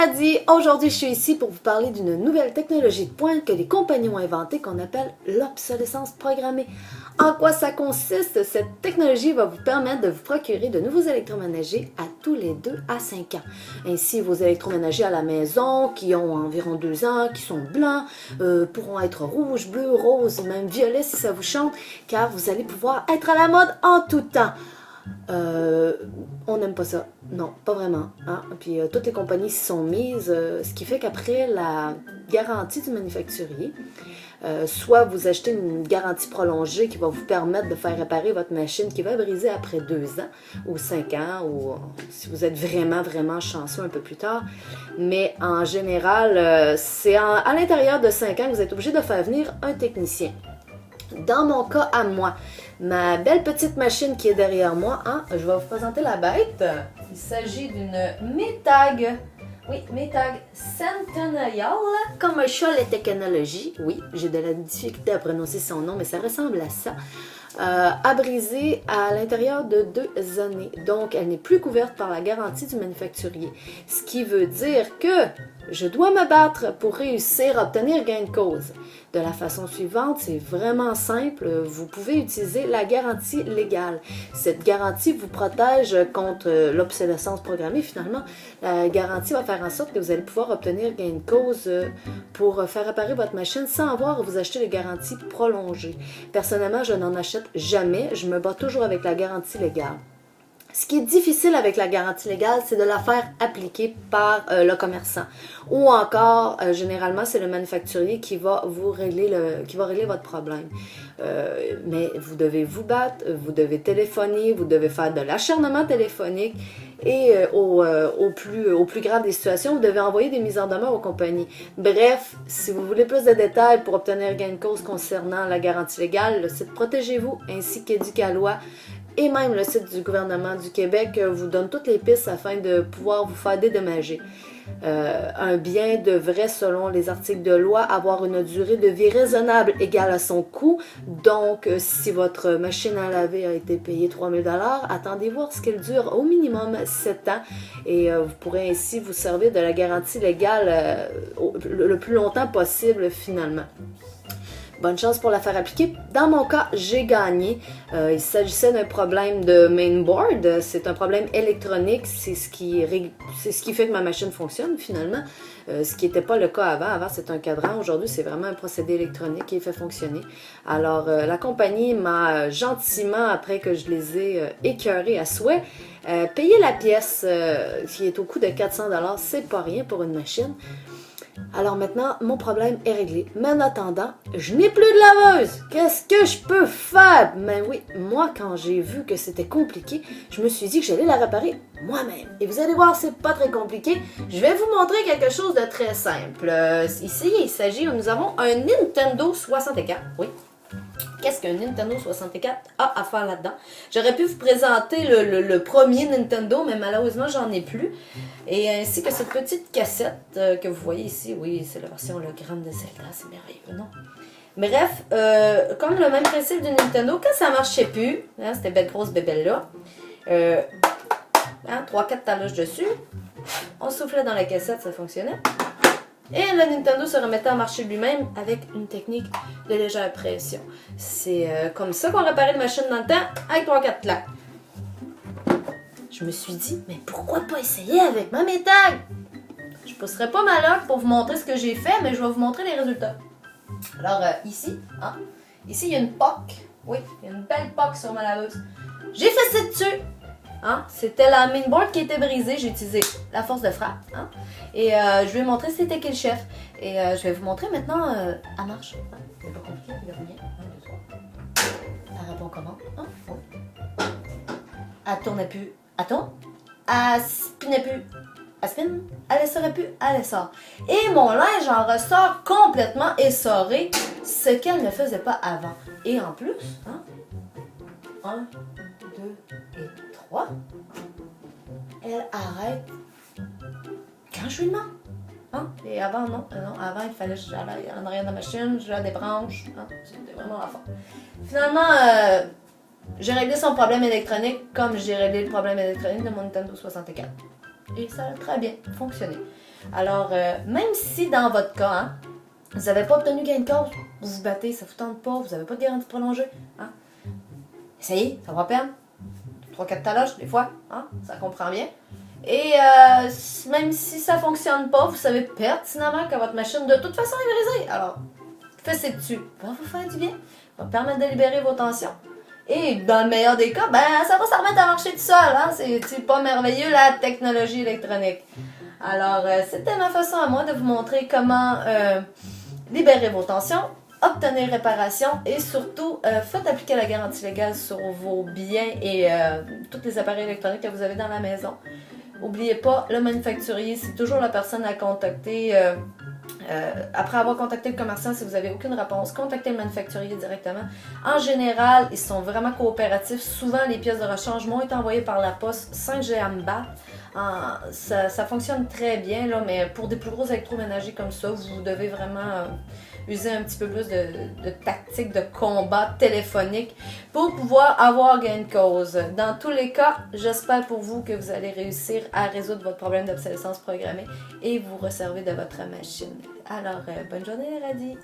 paradis! Aujourd'hui, je suis ici pour vous parler d'une nouvelle technologie de pointe que les compagnies ont inventée qu'on appelle l'obsolescence programmée. En quoi ça consiste? Cette technologie va vous permettre de vous procurer de nouveaux électroménagers à tous les 2 à 5 ans. Ainsi, vos électroménagers à la maison, qui ont environ 2 ans, qui sont blancs, pourront être rouges, bleus, roses, même violets si ça vous chante, car vous allez pouvoir être à la mode en tout temps. On n'aime pas ça. Non, pas vraiment. Hein? Puis toutes les compagnies s'y sont mises, ce qui fait qu'après la garantie du manufacturier, soit vous achetez une garantie prolongée qui va vous permettre de faire réparer votre machine qui va briser après 2 ans ou 5 ans, ou si vous êtes vraiment chanceux un peu plus tard. Mais en général, c'est à l'intérieur de 5 ans que vous êtes obligé de faire venir un technicien. Dans mon cas à moi, ma belle petite machine qui est derrière moi, hein, je vais vous présenter la bête. Il s'agit d'une Maytag. Oui, Maytag Centennial Commercial Technology. Oui, j'ai de la difficulté à prononcer son nom, mais ça ressemble à ça. À briser à l'intérieur de 2 années. Donc, elle n'est plus couverte par la garantie du manufacturier. Ce qui veut dire que je dois me battre pour réussir à obtenir gain de cause. De la façon suivante, c'est vraiment simple. Vous pouvez utiliser la garantie légale. Cette garantie vous protège contre l'obsolescence programmée. Finalement, la garantie va faire en sorte que vous allez pouvoir obtenir gain de cause pour faire réparer votre machine sans avoir à vous acheter de garantie prolongée. Personnellement, je n'en achète jamais. Je me bats toujours avec la garantie légale. Ce qui est difficile avec la garantie légale, c'est de la faire appliquer par le commerçant. Ou encore, généralement, c'est le manufacturier qui va régler votre problème. Mais vous devez vous battre, vous devez téléphoner, vous devez faire de l'acharnement téléphonique et au plus grave des situations, vous devez envoyer des mises en demeure aux compagnies. Bref, si vous voulez plus de détails pour obtenir gain de cause concernant la garantie légale, le site Protégez-vous ainsi qu'Éducalois et même le site du gouvernement du Québec vous donne toutes les pistes afin de pouvoir vous faire dédommager. Un bien devrait, selon les articles de loi, avoir une durée de vie raisonnable égale à son coût. Donc, si votre machine à laver a été payée 3 000 $, attendez voir ce qu'elle dure au minimum 7 ans. Et vous pourrez ainsi vous servir de la garantie légale le plus longtemps possible finalement. Bonne chance pour la faire appliquer. Dans mon cas, j'ai gagné. Il s'agissait d'un problème de mainboard. C'est un problème électronique. C'est ce qui fait que ma machine fonctionne finalement. Ce qui n'était pas le cas avant. Avant, c'était un cadran. Aujourd'hui, c'est vraiment un procédé électronique qui est fait fonctionner. Alors, la compagnie m'a gentiment, après que je les ai écœurés à souhait, payé la pièce qui est au coût de 400 $. C'est pas rien pour une machine. Alors maintenant, mon problème est réglé. Mais en attendant, je n'ai plus de laveuse. Qu'est-ce que je peux faire? Ben oui, moi, quand j'ai vu que c'était compliqué, je me suis dit que j'allais la réparer moi-même. Et vous allez voir, c'est pas très compliqué. Je vais vous montrer quelque chose de très simple. Ici, nous avons un Nintendo 64. Oui. Qu'est-ce qu'un Nintendo 64 a à faire là-dedans? J'aurais pu vous présenter le premier Nintendo, mais malheureusement, j'en ai plus. Et ainsi que cette petite cassette que vous voyez ici. Oui, c'est la version hologramme de Zelda, c'est merveilleux, non? Bref, comme le même principe du Nintendo, quand ça marchait plus, hein, c'était belle grosse bébelle-là, 3-4 taloches dessus, on soufflait dans la cassette, ça fonctionnait. Et le Nintendo se remettait à marcher lui-même avec une technique de légère pression. C'est comme ça qu'on réparait les machines dans le temps avec 3-4 claques. Je me suis dit, mais pourquoi pas essayer avec ma Maytag? Je pousserai pas ma loque pour vous montrer ce que j'ai fait, mais je vais vous montrer les résultats. Alors ici, il y a une POC. Oui, il y a une belle POC sur ma laveuse. J'ai fait ça dessus. Hein? C'était la mainboard qui était brisée. J'ai utilisé la force de frappe. Hein? Et je vais vous montrer c'était quel chef. Et je vais vous montrer maintenant elle marche. Hein? C'est pas compliqué, il y a rien. 1, 2, 3. Elle répond comment? Hein? Oui. Elle tournait plus. Elle tourne. Elle spinait plus. Elle spin. Elle essorait plus. Elle essore. Et mon linge en ressort complètement essoré, ce qu'elle ne faisait pas avant. Et en plus, hein? 1, 2 et 3. Elle arrête quand je lui demande. Hein? Et avant, non. Avant, il fallait que j'aille en arrière de la machine, je la débranche. Hein? C'était vraiment la fin. Finalement, j'ai réglé son problème électronique comme j'ai réglé le problème électronique de mon Nintendo 64. Et ça a très bien fonctionné. Alors, même si dans votre cas, hein, vous n'avez pas obtenu gain de cause, vous vous battez, ça ne vous tente pas, vous n'avez pas de garantie prolongée, hein, essayez, ça va perdre. 3-4 taloches, des fois, hein, ça comprend bien. Et même si ça ne fonctionne pas, vous savez pertinemment que votre machine de toute façon est brisée. Alors, fessez dessus, va vous faire du bien, va permettre de libérer vos tensions. Et dans le meilleur des cas, ben ça va se remettre à marcher tout seul. Hein? C'est pas merveilleux la technologie électronique. Alors, c'était ma façon à moi de vous montrer comment libérer vos tensions, obtenir réparation et surtout, faites appliquer la garantie légale sur vos biens et tous les appareils électroniques que vous avez dans la maison. N'oubliez pas, le manufacturier, c'est toujours la personne à contacter. Après avoir contacté le commerçant, si vous n'avez aucune réponse, contactez le manufacturier directement. En général, ils sont vraiment coopératifs. Souvent, les pièces de rechange m'ont été envoyées par la poste 5G AMBA. Ça fonctionne très bien, là, mais pour des plus gros électroménagers comme ça, vous devez vraiment user un petit peu plus de tactique de combat téléphonique pour pouvoir avoir gain de cause. Dans tous les cas, j'espère pour vous que vous allez réussir à résoudre votre problème d'obsolescence programmée et vous resservir de votre machine. Alors, bonne journée les radis!